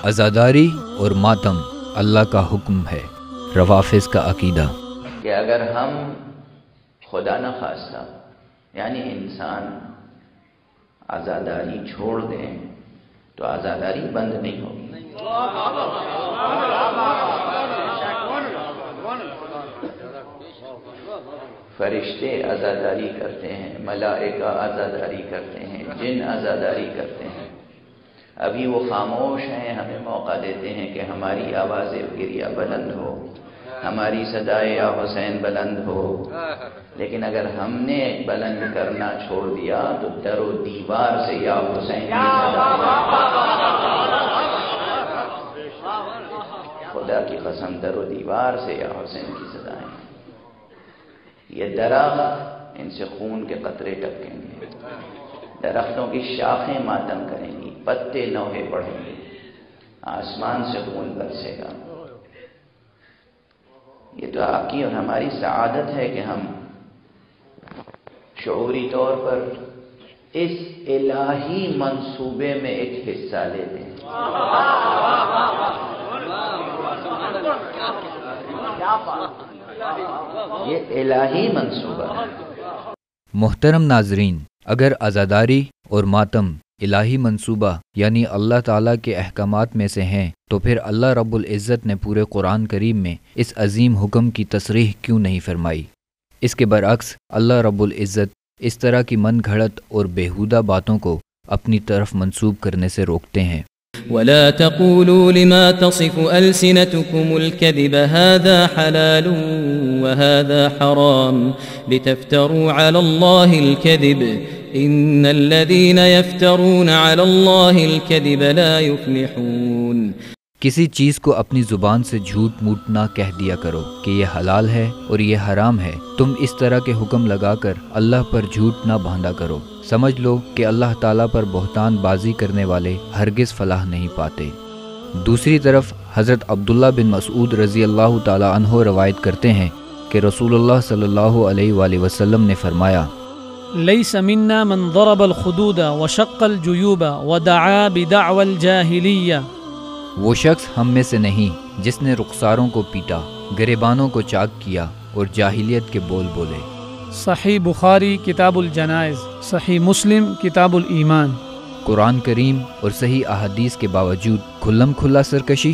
عزاداری اور ماتم اللہ کا حکم ہے۔ روافظ کا عقیدہ کہ اگر ہم خدا نخواستہ یعنی انسان عزاداری چھوڑ دیں تو عزاداری بند نہیں ہوگی۔ فرشتے عزاداری کرتے ہیں، ملائکہ عزاداری کرتے ہیں، جن عزاداری کرتے ہیں۔ ابھی وہ خاموش ہیں، ہمیں موقع دیتے ہیں کہ ہماری آواز گریہ بلند ہو، ہماری صدائے یا حسین بلند ہو، لیکن اگر ہم نے بلند کرنا چھوڑ دیا تو در و دیوار سے یا حسین کی خدا کی قسم در و دیوار سے یا حسین کی صدائیں۔ یہ درخت ان سے خون کے قطرے ٹپکیں گے، درختوں کی شاخیں ماتم کریں گی، پتے نوحے پڑیں گے، آسمان سے خون برسے گا۔ یہ تو آپ کی اور ہماری سعادت ہے کہ ہم شعوری طور پر اس الہی منصوبے میں ایک حصہ لے لیں۔ یہ الہی منصوبہ ہے۔ محترم ناظرین، اگر عزاداری اور ماتم الہی منصوبہ یعنی اللہ تعالیٰ کے احکامات میں سے ہیں تو پھر اللہ رب العزت نے پورے قرآن کریم میں اس عظیم حکم کی تصریح کیوں نہیں فرمائی؟ اس کے برعکس اللہ رب العزت اس طرح کی من گھڑت اور بیہودہ باتوں کو اپنی طرف منسوب کرنے سے روکتے ہیں۔ ولا تقولوا لما تصف ألسنتكم الكذب هذا حلال وهذا حرام لتفتروا على الله الكذب إن الذين يفترون على الله الكذب لا يفلحون۔ کسی چیز کو اپنی زبان سے جھوٹ موٹ نہ کہہ دیا کرو کہ یہ حلال ہے اور یہ حرام ہے، تم اس طرح کے حکم لگا کر اللہ پر جھوٹ نہ باندھا کرو، سمجھ لو کہ اللہ تعالیٰ پر بہتان بازی کرنے والے ہرگز فلاح نہیں پاتے۔ دوسری طرف حضرت عبداللہ بن مسعود رضی اللہ تعالیٰ عنہ روایت کرتے ہیں کہ رسول اللہ صلی اللہ علیہ وآلہ وسلم نے فرمایا، ليس منا من ضرب الخدود وشق الجيوب ودعا بدعوى الجاهلية۔ وہ شخص ہم میں سے نہیں جس نے رخساروں کو پیٹا، گریبانوں کو چاک کیا اور جاہلیت کے بول بولے۔ صحیح بخاری کتاب الجنائز، صحیح مسلم کتاب الایمان۔ قرآن کریم اور صحیح احادیث کے باوجود کھلم کھلا سرکشی۔